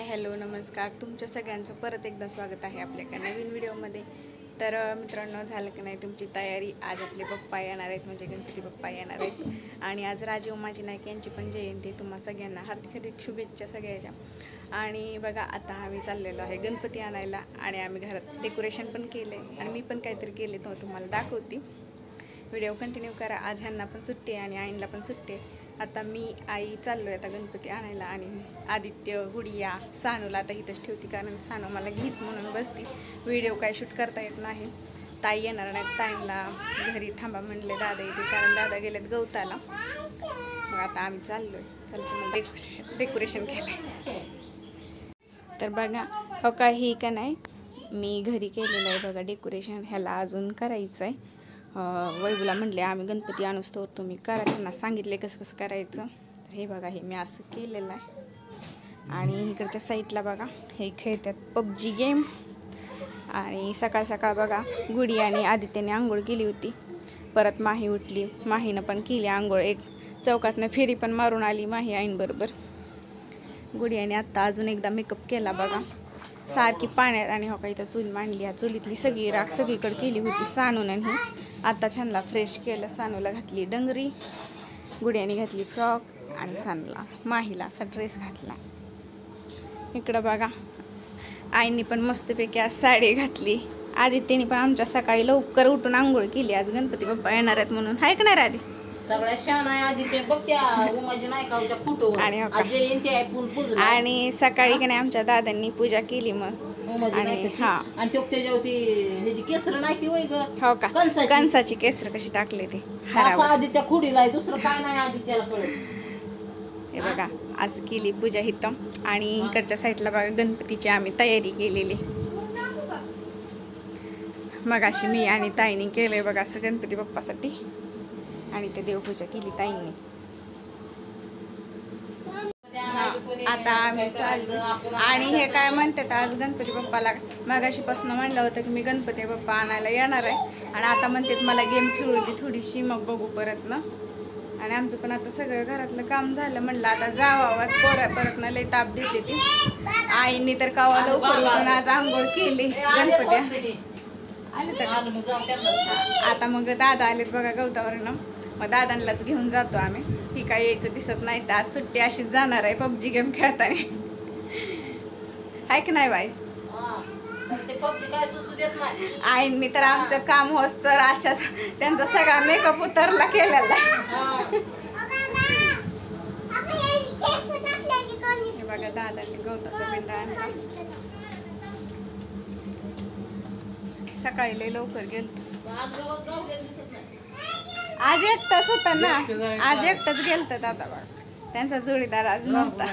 Hi hello नमस्कार, तुमच्या सगळ्यांचं परत एकदा स्वागत आहे आपल्या एका नवीन व्हिडिओमध्ये। तर मित्रांनो, झालं की नाही तुमची तयारी? आज आपले पप्पा येणार आहेत, म्हणजे गणपती बाप्पा येणार आहेत आणि आज राजीव माजी नाईक यांची पण जयंती। तुम्हा सगळ्यांना हार्दिक हार्दिक शुभेच्छा सगळ्याच्या। आणि बघा, आता आम्ही चाललेलो आहे गणपती आणायला आणि आम्ही घरात डेकोरेशन पण केले आणि मी पण काहीतरी केले तो तुम्हाला दाखवते। व्हिडिओ कंटिन्यू करा। आज ह्यांना पण सुट्टी आहे आणि आईंना पण सुट्टी आहे। आता मी आई चाललो आहे आता गणपती आणायला आणि आदित्य गुडिया सानूला आता इथंच ठेवते, कारण सानू मला घीच म्हणून बसती। व्हिडिओ काय शूट करता येत नाही, ताई येणार नाही, ताईंना घरी थांबा म्हणले दादा येते, कारण दादा गेलेत गवताला। मग आता आम्ही चाललो आहे, चल डेकोरेशन केलं तर बघा। हो का, ही का नाही मी घरी केलेलं आहे बघा डेकोरेशन, ह्याला अजून करायचं आहे। वैभूला म्हटले आम्ही गणपती आणूस तर तुम्ही करा, त्यांना सांगितले कसं कसं करायचं। हे बघा, हे मी असं केलेलं आहे आणि इकडच्या साईडला बघा हे खेळतात पबजी गेम। आणि सकाळ सकाळ बघा गुडी आणि आदित्यने आंघोळ केली होती, परत माही उठली, माहीनं पण केली आंघोळ, एक चौकातनं फेरी पण मारून आली माही आईंबरोबर। गुडियाने आत्ता अजून एकदा मेकअप केला बघा, सारखी पाण्यात। आणि हो का, इथं चूल मांडली, ह्या चुलीतली सगळी राख सगळीकडे केली होती सानूनं ही। आता छानला फ्रेश केलं, सानूला घातली डंगरी, गुडियाने घातली फ्रॉक आणि सानूला माहीला असा ड्रेस घातला। इकडं बघा आईंनी पण मस्तपैकी आज साडी घातली, आदित्यने पण आमच्या सकाळी लवकर उठून आंघोळ केली, आज गणपती बाप्पा येणार आहेत म्हणून। हाय का नाही राधी? सगळ्या शान आहे आदित्य बघ त्या उमाजी नायकाच्या फोटो आणि सकाळी का नाही आमच्या दादांनी पूजा केली मग। आणि तो त्याच्यावरती ह्याची केसर नाही ती वय ग, हो का, कणसाची केसर कशी टाकली ती आदित्य खुडीला आहे, दुसरं काय नाही आदित्याला कळत। हे बघा आज केली पूजा इथं आणि इकडच्या साईडला बघा गणपतीची आम्ही तयारी केलेली। मग अशी मी आणि ताईने केलंय बघा असं गणपती बाप्पासाठी, आणि ते देवपूजा केली ताईंनी। आता आम्ही चाललो आणि हे काय म्हणतात आज गणपती बाप्पाला मगाशीपासून म्हणलं होतं की मी गणपती बाप्पा आणायला येणार आहे, आणि आता म्हणतात मला गेम खेळू दे थोडीशी, मग बघू परत ना। आणि आमचं पण आता सगळं घरातलं काम झालं, म्हणलं आता जावं परत ना लई ताप देते ती। आईंनी तर कावा लवकर उठून आज आंघोळ केली गणपती आले तर। आता मग दादा आलेत बघा गवतावरनं, मग दादांनाच घेऊन जातो आम्ही। ती काय यायचं दिसत नाही, तर आज सुट्टी अशीच जाणार आहे पबजी गेम खेळताना। आहे की नाही बाई? आईंनी तर आमचं काम होस तर अशाच त्यांचा सगळा मेकअप उतरला केलेला। हे बघा दादांनी गवताचा बिंडा आणला, सकाळी लय लवकर गेलतो, आज एकटाच होता ना, आज एकटाच गेलत दादा बघ, त्यांचा जोडीदार आज नव्हता।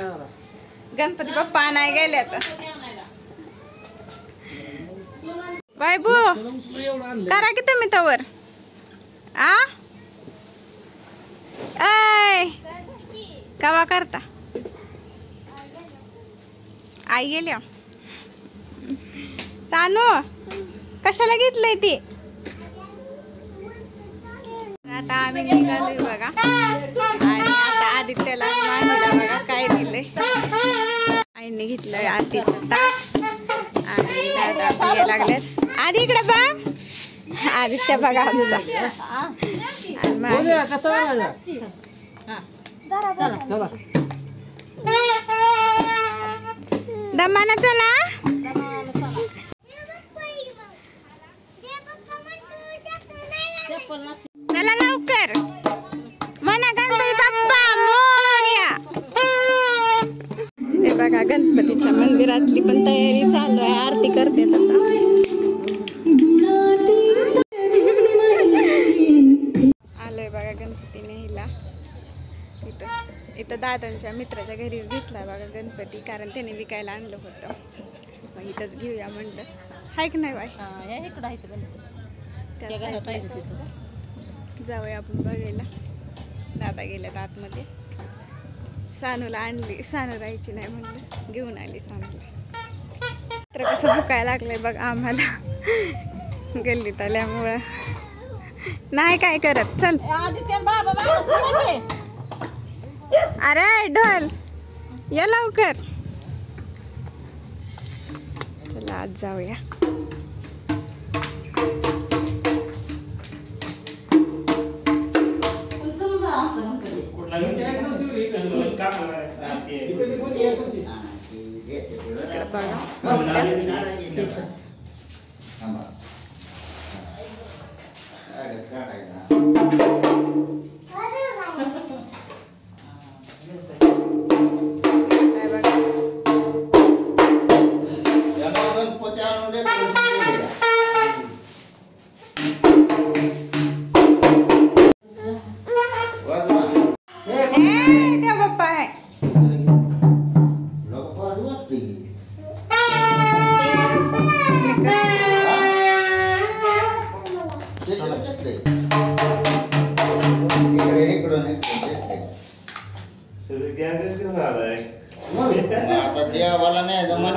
गणपती बाप्पा आणाय गेले आता। बायबू करा की तुम्ही तवर कवा करता? आई गेल्या सानू कशाला घेतलंय ती? आता आम्ही निघालोय बघा, आणि आता आदित्यला मांडीला बघा काय दिलंय, आईने घेतलंय आरतीचं ताट आणि दादा पिया लागलेत। आधी इकडे बघ, आदित्य बघा आमचा, दमाना चला चला लवकर म्हणा गणपती बाप्पा मोरया। हे बघा गणपतीच्या मंदिरातली पण तयारी चालू आहे, आरती करते आता। आलोय बघा गणपती न्यायला, इथं दादांच्या मित्राच्या घरीच घेतला बघा गणपती, कारण त्याने विकायला आणलं होतं, मग इथंच घेऊया म्हणलं। हाय की नाही बाई? जाऊया आपण बघायला। दादा गेल्यात आतमध्ये, सानूला आणली, सानू राहायची नाही म्हणलं घेऊन आली सानूला। तर कसं भुकायला लागलंय बघ आम्हाला, गल्लीत आल्यामुळं नाही काय करत। चल अरे ढोल ये लवकर, चला आज जाऊया. देवाला नाही जमत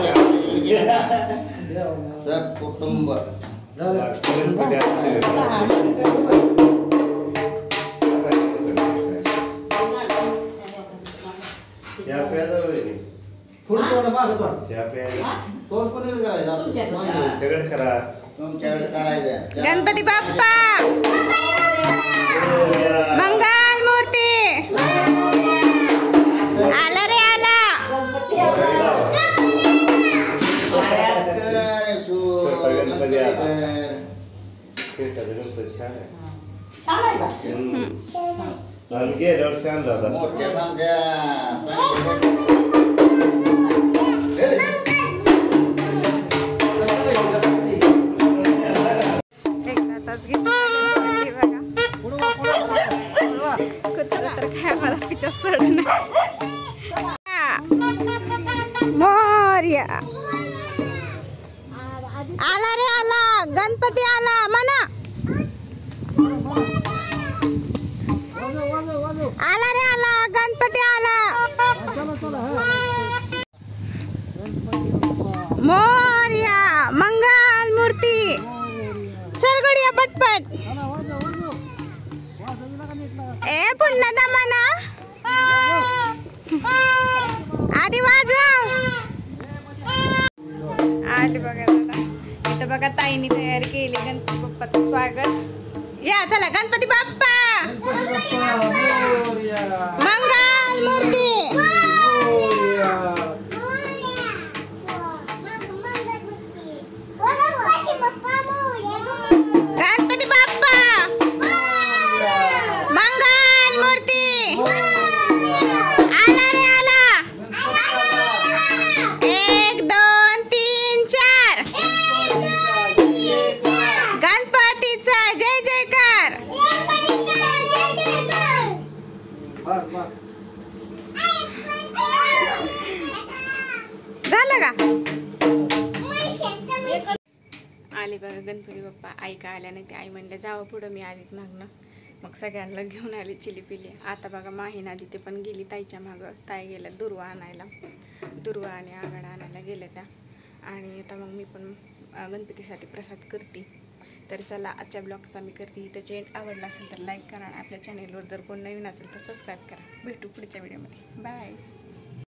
सब कुटुंब तुमच्याकडे करायचं. गणपती बाप्पा मंगल मूर्ती आला रे आला. एकदाचाच घेतला बघा. कुत्रा तर काय मला पिच्या सोड मोर्या आला रे आला. गणपती आला म्हणा. आला रे आला. गणपती आला. मोर्या मंगल मूर्ती. चल गुडिया पटपट. ए पुन्हा दमाना आधी वाजव. आले बघा दादा. इथं बघा ताईनी तयारी केली गणपती बाप्पाचं स्वागत. या चला गणपती बाप्पा मंगल मूर्ती. गणपती बाप्पा मंगल मूर्ती. आला रे आला. 1 2 3 4 गणपतीचा जय जयकार. झालं का. आले बघा गणपती बाप्पा. आई का आल्या नाही. ते आई म्हणल्या जावं पुढं. मी आलीच मागणं. मग सगळ्यांना घेऊन आली चिली पिली. आता बघा माहीना तिथे पण गेली ताईच्या मागं. ताई गेल्या दुर्वा आणायला. दुर्वा आणि आघाडा आणायला गेल्या त्या. आणि आता मग मी पण गणपतीसाठी प्रसाद करते. तर चला आजच्या ब्लॉगचा मी करते. त्याचे आवडला असेल तर लाईक करा. आपल्या चॅनेलवर जर कोण नवीन असेल तर सबस्क्राईब करा. भेटू पुढच्या व्हिडिओमध्ये. बाय.